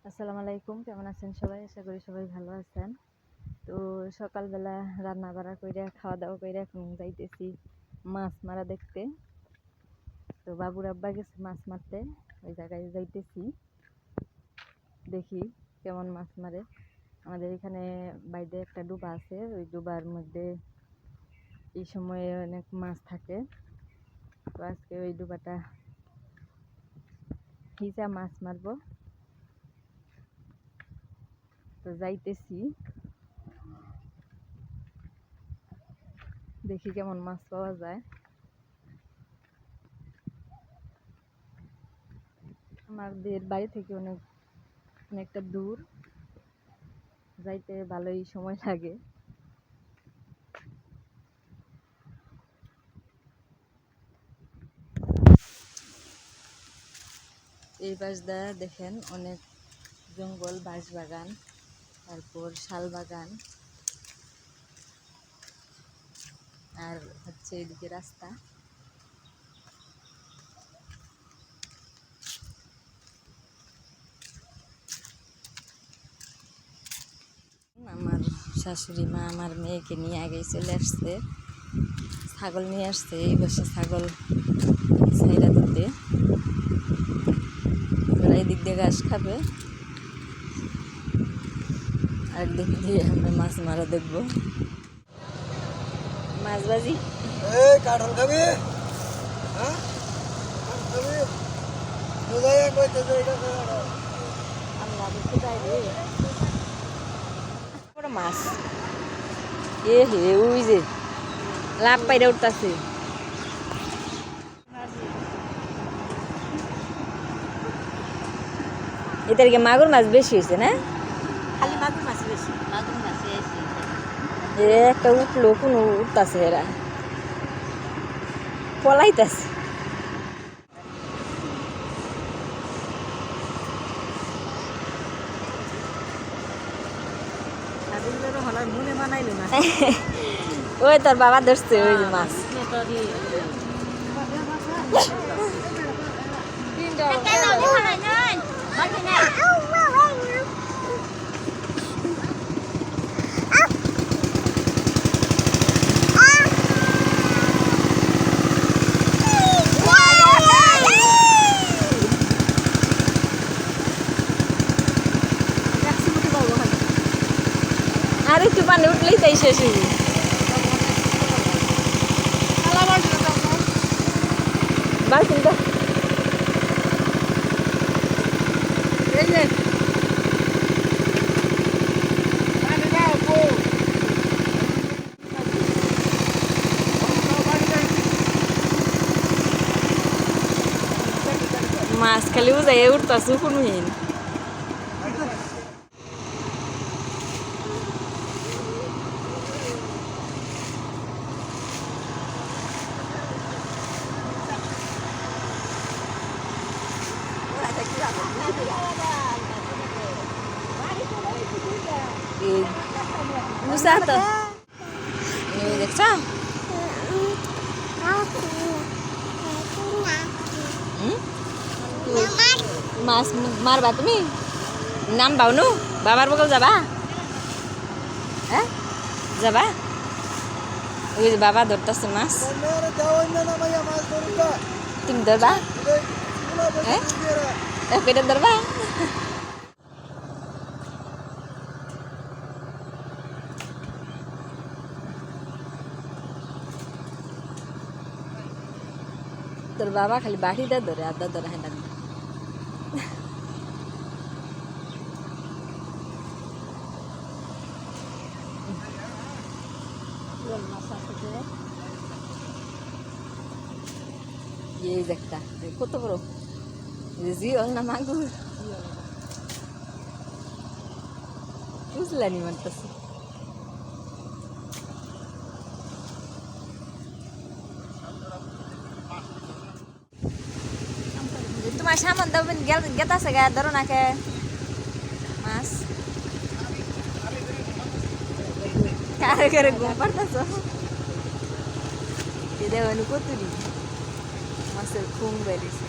আসসালামু আলাইকুম, কেমন আছেন সবাই? আশা করি সবাই ভালো আছেন। তো সকালবেলা রান্না বাড়া কইরা খাওয়া দাওয়া কইরা এখন যাইতেছি মাছ মারা দেখতে। তো বাবুর আব্বা গেছে মাছ মারতে, ওই জায়গায় যাইতেছি, দেখি কেমন মাছ মারে। আমাদের এখানে বাইরে একটা ডুবা আছে, ওই ডুবার মধ্যে এই সময়ে অনেক মাছ থাকে। তো আজকে ওই ডুবাটা হিজা মাছ মারবো। তো যাইতেছি, দেখি কেমন মাছ পাওয়া যায়। আমাদের বাড়ি থেকে অনেকটা দূর, যাইতে ভালোই সময় লাগে। এই পাশটা দেখেন অনেক জঙ্গল, বাঁশ বাগান, তারপর শাল বাগান, আর হচ্ছে এদিকে রাস্তা। আমার শাশুড়ি মা আমার মেয়েকে নিয়ে আগেই চলে আসছে, ছাগল নিয়ে আসছে। এই বছর ছাগল ছাইরা দিতে, ওরা এই দিক দিয়ে ঘাস খাবে, আর দিক দিয়ে আমরা মাছ মারা দেখবো। মাছ বাজি কাঠল খাবি? হ্যাঁ, আল্লাহ দেখতে যাই রে, বড় মাছ। এ হে, ওই যে লাভ পাইরা উঠতেছে। এটার কি মাগুর মাছ বেশি হয়েছে না? খালি মাগুর মাছ বেশি, মাগুর মাছ বেশি। এ একটা উঠলো, কোনো উঠতেছে, এরা পলাইতেছে। মনে বানাইলো না। ওই তোর বাবা ধরছে ওই যে মাছ। আর একটু পানি উঠলেই তাই শেষ হয়ে যাবে। বালতিন তো মাছ খালি উজাই উঠতেছে কোনহীন। বুঝা তো দেখছ মাছ মারবা তুমি? নাম বাউনু বাবার বগল যাবা? হ্যাঁ যাবা? ওই যে বাবা ধরতেছে মাছ, তুমি ধরবা? হ্যাঁ এটা ধরবা? তোর বাবা খালি বাড়িটা ধরে, আদা ধরে হ্যাঁ। এই যে একটা কত বড় জিওল না মাগুর বুঝলানি মানতেছে। তোমার সামান দেবেন গেতাছে গা, ধরো না কে মাছ কারে কারে ঘুম পাড়তেছ। দেবেন কতুরি মাছের খুম বেরিয়েছে।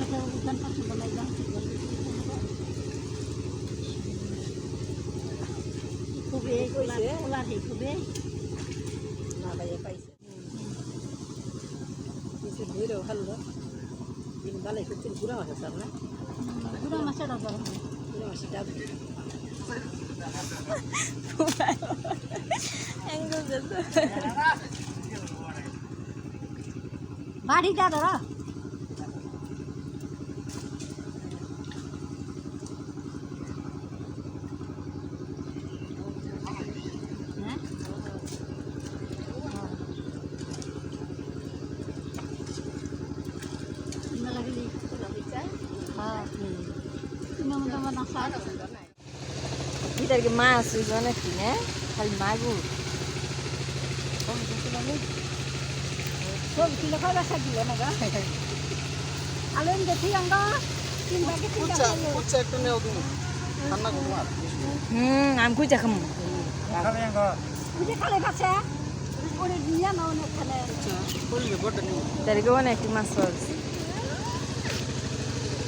কালকে উঠান পছন্দ নাই দাম খুবই খোলা নেই খুবই না ভাইয়া পাইছে কিছু ধরেও ভালো দিন ভালোই করছেন পুরা মাছ আছে আপনার পুরো মাছের অর্ডার পুরা মাছের ডাব বাড়িটা ধরো এটার কি মাছ হইল নাকি না খালি মাগুর সব কিলো খাওয়া দিল না গা আলু দেখি আমরা তিন বাকি কুচা কুচা একটু নেও তুমি ঠান্ডা করো আর আমি কুইচা খাম বুঝে খালে পাচ্ছে ওরে দিয়ে না অনেক খালে কইলে বড়টা নেও তারিখে অনেক মাছ আছে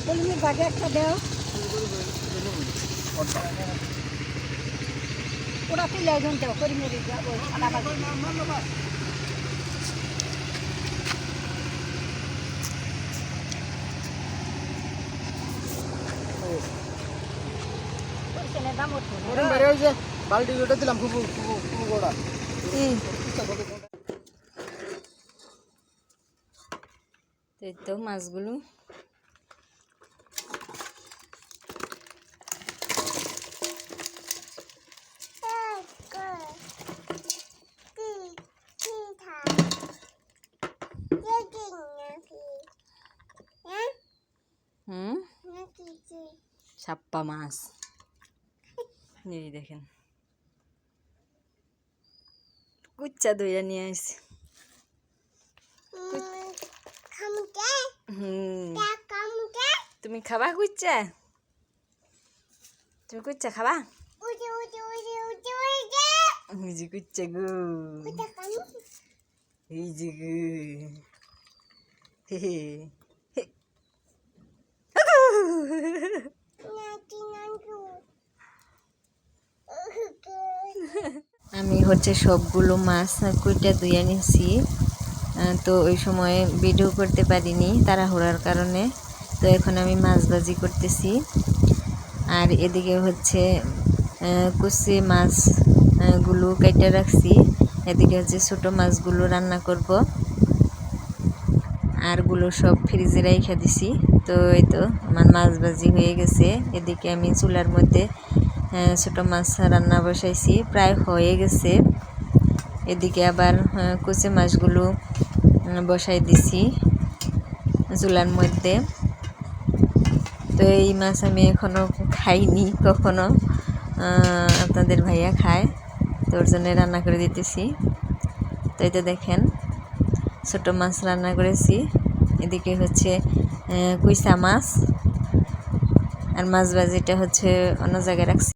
কলমি বাগে একটা দেও ওরা তুলে একজন দেও করি মেরে যাবো ছানা বাগে দাম উঠবে ওরে বেরে ওই যে বালতি ওটা দিলাম ফুফু ফুফু ফুফু গোড়া এই তো মাছগুলো ছাপ্পা মাছ এই দেখেন কুচ্চা দইয়া নিয়ে আসছে তুমি খাবা কুচ্চা তুমি কুচ্চা খাবা এই যে কুচ্চা গো এই যে গো হে হে হে। আমি হচ্ছে সবগুলো মাছ কুইটা ধুয়ে নিয়েছি তো ওই সময় ভিডিও করতে পারিনি তাড়াহুড়ার কারণে তো এখন আমি মাছ ভাজি করতেছি আর এদিকে হচ্ছে কুচি মাছ গুলো কেটে রাখছি এদিকে হচ্ছে ছোট মাছগুলো রান্না করব আর গুলো সব ফ্রিজে রেখে দিছি তো এই তো আমার মাছ ভাজি হয়ে গেছে এদিকে আমি চুলার মধ্যে ছোট মাছ রান্না বসাইছি প্রায় হয়ে গেছে এদিকে আবার কুচি মাছগুলো বসাই দিছি চুলার মধ্যে তো এই মাছ আমি এখনো খাইনি কখনো আপনাদের ভাইয়া খায় তো ওর জন্য রান্না করে দিতেছি তো এই তো দেখেন ছোট মাছ রান্না করেছি এদিকে হচ্ছে কুইসা মাছ আর মাছ ভাজিটা হচ্ছে অন্য জায়গায় রাখছি